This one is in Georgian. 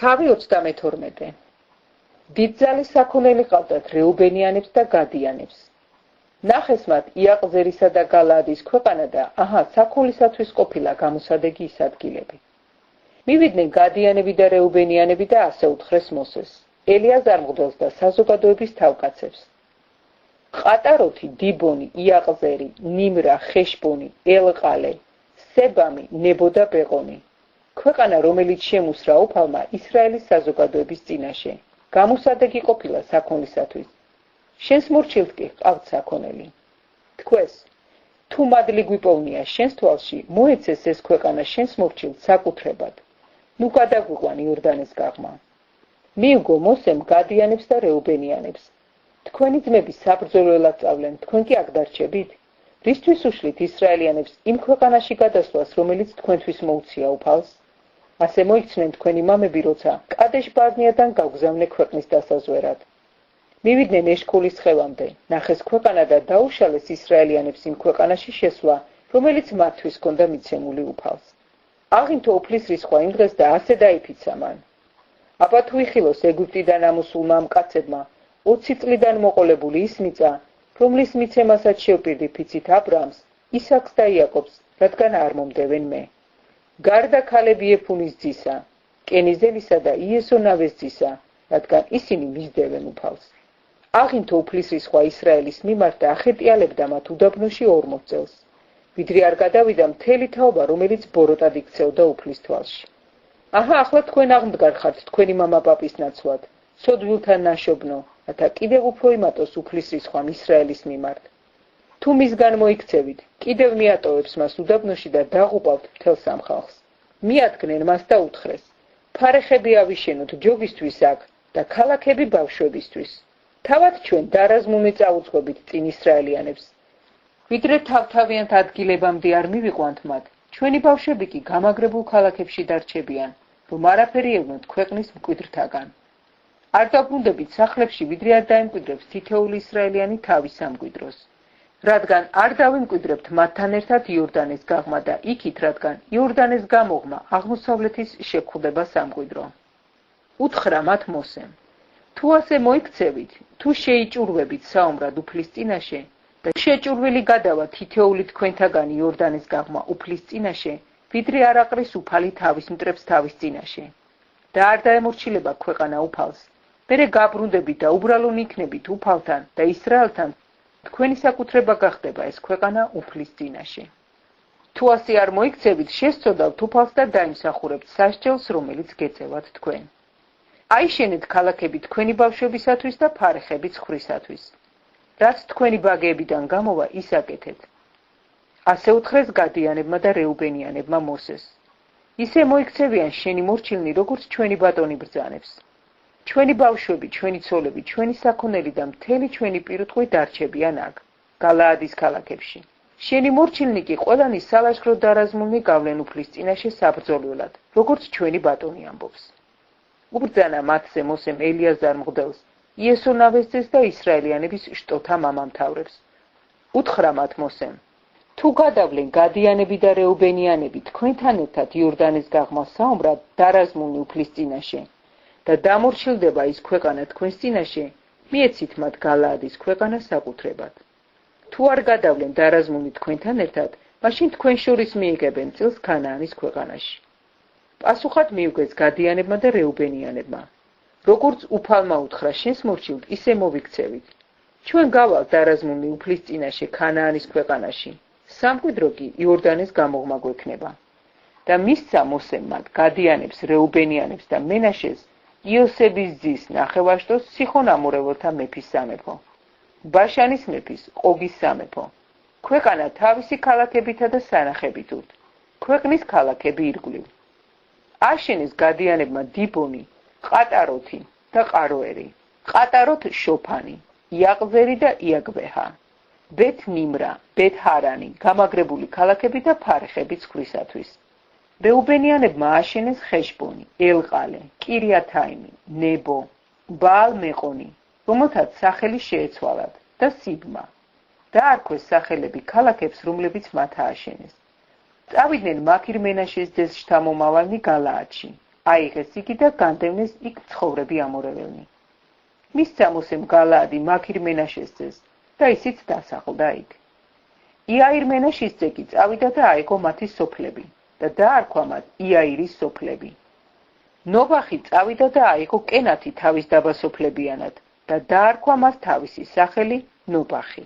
თავი 32. დიდძალი საქონელი ყავდათ რეუბენიანებს და გადიანებს. ნახეს მათ იაყზერისა და გალაადის ქვეყანა და საქონლისათვის ყოფილა გამოსადეგი ის ადგილები. მივიდნენ გადიანები და რეუბენიანები და ასე უთხრეს მოსეს, ელიაზარ მღვდელს და საზოგადოების თავკაცებს. ყატაროთი, დიბონი, იაყზერი, ნიმრა, ხეშბონი, ელყალე, სებამი, ნებო და ბეყონი. ქვეყანა, რომელიც შემუსრა უფალმა ისრაელის საზოგადოების წინაშე, გამოსადეგი ყოფილა საქონლისათვის. შენს მორჩილს კი ჰყავთ საქონელი. თქვეს, თუ მადლი გვიპოვნია შენს თვალში, მოეცეს ეს ქვეყანა შენს მორჩილს საკუთრებად. ნუ გადაგვიყვან იორდანეს გაღმა. მიუგო მოსემ გადიანებს და რეუბენიანებს. თქვენი ძმები საბრძოლველად წავლენ, თქვენ კი აქ დარჩებით? რისთვის უშლით ისრაელიანებს იმ ქვეყანაში გადასვლას, რომელიც თქვენთვის მოუცია უფალს? ასე მოიქცნენ თქვენი მამები, როცა კადეშ ბარნეიდან გავგზავნე ქვეყნის დასაზვერად. მივიდნენ ეშქულის ხევამდე, ნახეს ქვეყანა და დაუშალეს ისრაელიანებს იმ ქვეყანაში შესვლა, რომელიც მათთვის ჰქონდა მიცემული უფალს. აღინთო უფლის რისხვა იმ დღეს და ასე დაიფიცა მან. აბა თუ იხილოს ეგვიპტიდან ამოსულმა ამ კაცებმა 20 წლიდან მოყოლებული ის მიწა, რომლის მიცემასაც შევპირდი ფიცით აბრამს, ისაკს და იაკობს, რადგან არ მომდევენ მე. გარდა ქალები ეფუნის ძისა, კენიზელისა და იესონავის ძისა, რადგან ისინი მისდევენ უფალს. აღინთო უფლის რისხვა ისრაელის მიმართ და ახეტიალებდა მათ უდაბნოში 40 წელს, ვიდრე არ გადავიდა მთელი თაობა, რომელიც ბოროტად იქცეოდა უფლის თვალში. ახლა თქვენ აღმდგარ ხართ თქვენი მამაპაპის ნაცვლად, სოდვილთან ნაშობნო, რათა კიდევ უფრო იმატოს უფლის რისხვამ ისრაელის მიმართ. თუ მისგან მოიქცევით, კიდევ მიატოვებს მას უდაბნოში და დაღუპავთ მთელ სამ ხალხს. მიადგნენ მას და უთხრეს, ფარეხები ავიშენოთ ჯოგისთვის აქ და ქალაქები ბავშვებისთვის. თავად ჩვენ დარაზმული წაუძღვებით წინ ისრაელიანებს. ვიდრე თავთავიანთ ადგილებამდე არ მივიყვანთ მათ, ჩვენი ბავშვები კი გამაგრებულ ქალაქებში დარჩებიან, რომ არაფერი ევნოთ ქვეყნის მკვიდრთაგან. არ დაბრუნდებით სახლებში, ვიდრე არ დაემკვიდრებს თითოეული ისრაელიანი თავის სამკვიდროს. რადგან არ დავიმკვიდრებთ მათთან ერთად იორდანეს გაღმა და იქით, რადგან იორდანეს გამოღმა აღმოსავლეთის შეგვხვდება სამკვიდრო. უთხრა მათ მოსემ, თუ ასე მოიქცევით, თუ შეიჭურვებით საომრად უფლის წინაშე და შეჭურვილი გადავა თითოეული თქვენთაგანი იორდანეს გაღმა უფლის წინაშე, ვიდრე არ აყრის უფალი თავის მტრებს თავის წინაშე. და არ დაემორჩილება ქვეყანა უფალს, მერე გაბრუნდებით და უბრალოდ იქნებით უფალთან და ისრაელთან, თქვენი საკუთრება გახდება ეს ქვეყანა უფლის წინაშე. თუ ასე არ მოიქცევით, შესწოდავთ უფალს და დაიმსახურებთ სასჯელს, რომელიც გეწევათ თქვენ. აიშენეთ ქალაქები თქვენი ბავშვებისათვის და ფარეხები ცხვრისათვის. რაც თქვენი ბაგეებიდან გამოვა, ის აკეთეთ. ასე უთხრეს გადიანებმა და რეუბენიანებმა მოსეს. ისე მოიქცევიან შენი მორჩილნი, როგორც ჩვენი ბატონი ბრძანებს. ჩვენი ბავშვები, ჩვენი ცოლები, ჩვენი საქონელი და მთელი ჩვენი პირუტყვი დარჩებიან აქ, გალაადის ქალაქებში. შენი მორჩილნი კი ყველანი სალაშქრო დარაზმულნი გავლენ უფლის წინაშე საბრძოლველად, როგორც ჩვენი ბატონი ამბობს. უბრძანა მათზე მოსემ ელიაზარ მღვდელს, იესონავის ძეს და ისრაელიანების შტოთა მამამთავრებს. უთხრა მათ მოსემ, თუ გადავლენ გადიანები და რეუბენიანები თქვენთან ერთად იორდანეს გაღმა საომრად დარაზმულნი უფლის წინაშე და დამორჩილდება ის ქვეყანა თქვენს წინაშე, მიეცით მათ გალაადის ქვეყანა საკუთრებად. თუ არ გადავლენ დარაზმულნი თქვენთან ერთად, მაშინ თქვენ შორის მიიღებენ წილს ქანაანის ქვეყანაში. პასუხად მიუგეს გადიანებმა და რეუბენიანებმა, როგორც უფალმა უთხრა შენს მორჩილთ, ისე მოვიქცევით. ჩვენ გავალთ დარაზმულნი უფლის წინაშე ქანაანის ქვეყანაში, სამკვიდრო კი იორდანეს გამოღმა გვექნება. და მისცა მოსემ მათ გადიანებს, რეუბენიანებს და მენაშეს იოსების ძის ნახევაშტოს სიხონ ამორეველთა მეფის სამეფო, ბაშანის მეფის ყოგის სამეფო. ქვეყანა თავისი ქალაქებითა და სანახებით ურთ, ქვეყნის ქალაქები ირგვლივ. აშენეს გადიანებმა დიბონი, ყატაროთი და ყაროერი, ყატაროთ შოფანი, იაყზერი და იაგბეჰა, ბეთ ნიმრა, ბეთ ჰარანი, გამაგრებული ქალაქები და ფარეხები ცხვრისათვის. რეუბენიანებმა აშენეს ხეშბონი, ელყალე, კირიათაიმი, ნებო, ბაალ-მეყონი, რომელთაც სახელი შეეცვალათ და სიბმა. დაარქვეს სახელები ქალაქებს, რომლებიც მათ ააშენეს. წავიდნენ მაქირ მენაშეს ძეს შთამომავალნი გალაადში, აიღეს იგი და განდევნეს იქ ცხოვრები ამორეველნი. მის სამოსემ გალაადი მაქირ მენაშეს ძეს და ისიც დასახლდა იქ. იაირ მენაშის ძე კი წავიდა და აიგო მათი სოფლები და დაარქვა მათ იაირის სოფლები. ნობახი წავიდა და აიგო კენათი თავის დაბასოფლებიანად და დაარქვა მას თავისი სახელი ნობახი.